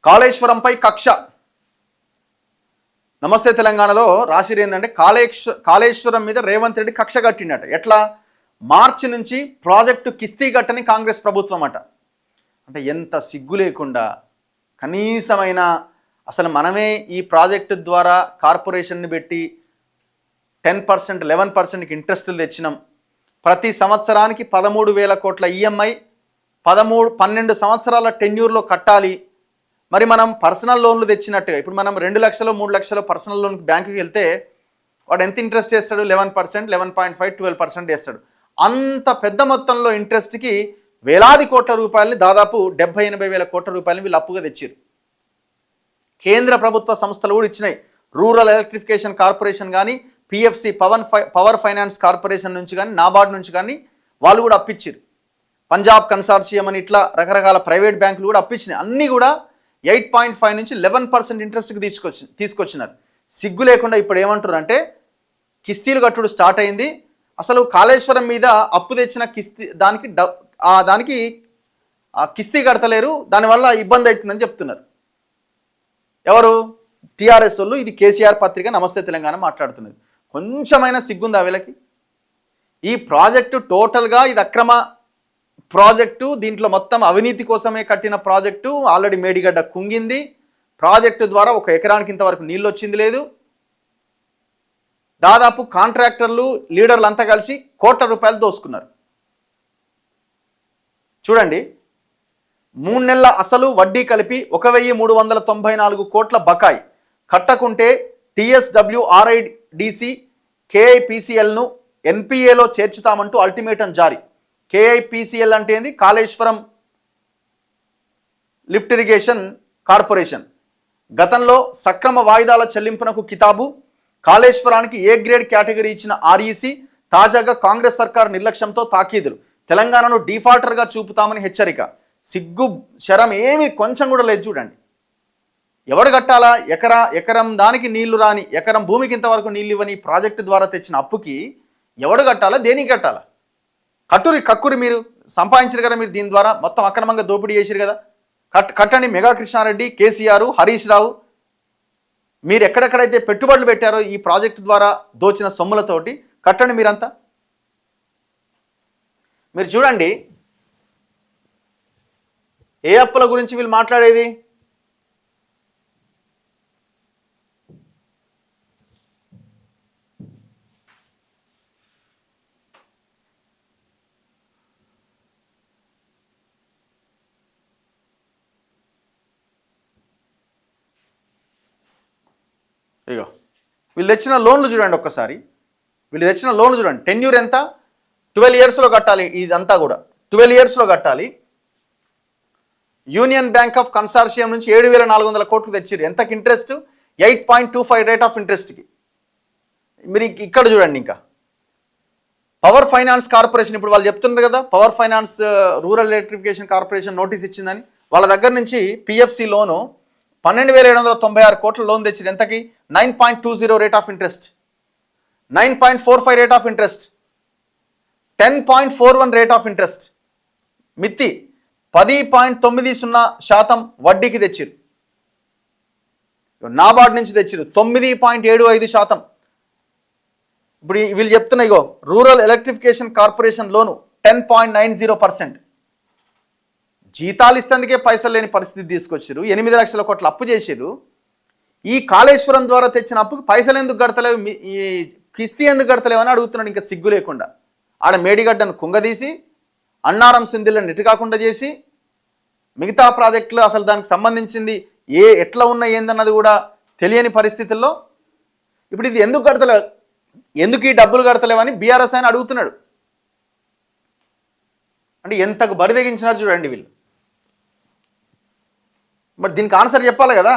కాళేశ్వరంపై కక్ష. నమస్తే తెలంగాణలో రాసిరు ఏంటంటే కాళేశ్వరం మీద రేవంత్ రెడ్డి కక్ష కట్టిండట. ఎట్లా? మార్చి నుంచి ప్రాజెక్టు కిస్తీ కట్టని కాంగ్రెస్ ప్రభుత్వం అట. అంటే ఎంత సిగ్గు లేకుండా కనీసమైన అసలు మనమే ఈ ప్రాజెక్టు ద్వారా కార్పొరేషన్ని పెట్టి 10% 11%కి ఇంట్రెస్టులు తెచ్చినాం. ప్రతి సంవత్సరానికి 13,000 కోట్ల ఈఎంఐ 12 సంవత్సరాల టెన్యూర్లో కట్టాలి. మరి మనం పర్సనల్ లోన్లు తెచ్చినట్టుగా ఇప్పుడు మనం 2 లక్షలు 3 లక్షలు పర్సనల్ లోన్కి బ్యాంకుకి వెళ్తే వాడు ఎంత ఇంట్రెస్ట్ వేస్తాడు? 11%, 11.5, 12% వేస్తాడు. అంత పెద్ద మొత్తంలో ఇంట్రెస్ట్కి వేలాది కోట్ల రూపాయలని, దాదాపు 70-80 వేల కోట్ల రూపాయలని వీళ్ళు అప్పుగా తెచ్చారు. కేంద్ర ప్రభుత్వ సంస్థలు కూడా ఇచ్చినాయి. రూరల్ ఎలక్ట్రిఫికేషన్ కార్పొరేషన్ కానీ, పిఎఫ్సి పవర్ ఫైనాన్స్ కార్పొరేషన్ నుంచి కానీ, నాబార్డ్ నుంచి కానీ వాళ్ళు కూడా అప్పించారు. పంజాబ్ కన్సార్షియం అని ఇట్లా రకరకాల ప్రైవేట్ బ్యాంకులు కూడా అప్పించినాయి. అన్నీ కూడా 8.5 నుంచి 11% ఇంట్రెస్ట్కి తీసుకొచ్చినారు. సిగ్గు లేకుండా ఇప్పుడు ఏమంటారు అంటే కిస్తీలు కట్టుడు స్టార్ట్ అయింది. అసలు కాళేశ్వరం మీద అప్పు తెచ్చిన దానికి కిస్తీ కడతలేరు, దానివల్ల ఇబ్బంది అవుతుందని చెప్తున్నారు. ఎవరు? టీఆర్ఎస్ వాళ్ళు. ఇది కేసీఆర్ పత్రిక నమస్తే తెలంగాణ మాట్లాడుతున్నది. కొంచెమైనా సిగ్గుందా వీళ్ళకి? ఈ ప్రాజెక్టు టోటల్గా ఇది అక్రమ ప్రాజెక్టు, దీంట్లో మొత్తం అవినీతి కోసమే కట్టిన ప్రాజెక్టు. ఆల్రెడీ మేడిగడ్డ కుంగింది. ప్రాజెక్టు ద్వారా 1 ఎకరానికి ఇంతవరకు నీళ్ళు వచ్చింది లేదు. దాదాపు కాంట్రాక్టర్లు లీడర్లు అంతా కలిసి కోట్ల రూపాయలు దోసుకున్నారు. చూడండి, 3 నెలల అసలు వడ్డీ కలిపి 1,394 కోట్ల బకాయి. కట్టకుంటే TSWRIDC KIPCLను NPAలో చేర్చుతామంటూ అల్టిమేటం జారీ. KIPCL అంటే ఏంది? Kaleshwaram lift irrigation corporation. గతంలో సక్రమ వాయిదాల చెల్లింపునకు కితాబు. కాళేశ్వరానికి ఏ గ్రేడ్ కేటగిరీ ఇచ్చిన REC. తాజాగా కాంగ్రెస్ సర్కార్ నిర్లక్ష్యంతో తాకీదులు. తెలంగాణను డిఫాల్టర్గా చూపుతామని హెచ్చరిక. సిగ్గు శరం ఏమి కొంచెం కూడా లేదు. చూడండి, ఎవడు కట్టాలా? ఎకరం దానికి నీళ్లు రాని, ఎకరం భూమికి ఇంతవరకు నీళ్ళు ఇవ్వని ప్రాజెక్టు ద్వారా తెచ్చిన అప్పుకి ఎవడు కట్టాలా? దేనికి కట్టాలా? కక్కురి మీరు సంపాదించారు కదా, మీరు దీని ద్వారా మొత్తం అక్రమంగా దోపిడీ చేశారు కదా. కట్టండి. మెగా కృష్ణారెడ్డి, కేసీఆర్, హరీష్ రావు, మీరు ఎక్కడెక్కడైతే పెట్టుబడులు పెట్టారో ఈ ప్రాజెక్టు ద్వారా దోచిన సొమ్ములతోటి కట్టండి మీరంతా. మీరు చూడండి ఏ అప్పుల గురించి వీళ్ళు మాట్లాడేది. ఇగో వీళ్ళు తెచ్చిన లోన్లు చూడండి ఒక్కసారి. వీళ్ళు తెచ్చిన లోన్లు చూడండి. టెన్యూర్ ఎంత? 12 ఇయర్స్లో కట్టాలి. ఇదంతా కూడా 12 ఇయర్స్లో కట్టాలి. యూనియన్ బ్యాంక్ ఆఫ్ కన్సార్షియం నుంచి 7,400 కోట్లు తెచ్చిరు. ఎంతకి ఇంట్రెస్ట్? 8.25 rate of ఇంట్రెస్ట్కి. మీరు ఇక్కడ చూడండి. ఇంకా పవర్ ఫైనాన్స్ కార్పొరేషన్, ఇప్పుడు వాళ్ళు చెప్తున్నారు కదా power finance rural electrification corporation notice ఇచ్చిందని. వాళ్ళ దగ్గర నుంచి PFC లోను 12,796 కోట్ల లోన్ తెచ్చిరు. ఎంతకి? 9.20 rate of interest, 9.45 rate of interest, 10.41 rate of interest. మిత్తి 10.90% వడ్డీకి తెచ్చిరు. నాబార్డ్ నుంచి తెచ్చిరు 9.75%. ఇప్పుడు వీళ్ళు చెప్తున్నా ఇగో రూరల్ ఎలక్ట్రిఫికేషన్ కార్పొరేషన్ లోను 10.90%. జీతాలు ఇస్తేందుకే పైసలు లేని పరిస్థితి తీసుకొచ్చారు. 8 లక్షల కోట్ల అప్పు చేసారు. ఈ కాళేశ్వరం ద్వారా తెచ్చిన అప్పుకి పైసలు ఎందుకు కడతలేవు, ఈ కిస్తీ ఎందుకు కడతలేవు అని అడుగుతున్నాడు. ఇంకా సిగ్గు లేకుండా ఆడ మేడిగడ్డను కుంగదీసి అన్నారం సింధిలను నెట్టు కాకుండా చేసి మిగతా ప్రాజెక్టులు అసలు దానికి సంబంధించింది ఎట్లా ఉన్నాయి ఏందన్నది కూడా తెలియని పరిస్థితుల్లో ఇప్పుడు ఇది ఎందుకు కడతలేవు, ఎందుకు ఈ డబ్బులు కడతలేవని బీఆర్ఎస్ ఆయన అడుగుతున్నాడు. అంటే ఎంతకు బరి తెగించినారు చూడండి వీళ్ళు. మరి దీనికి ఆన్సర్ చెప్పాలి కదా.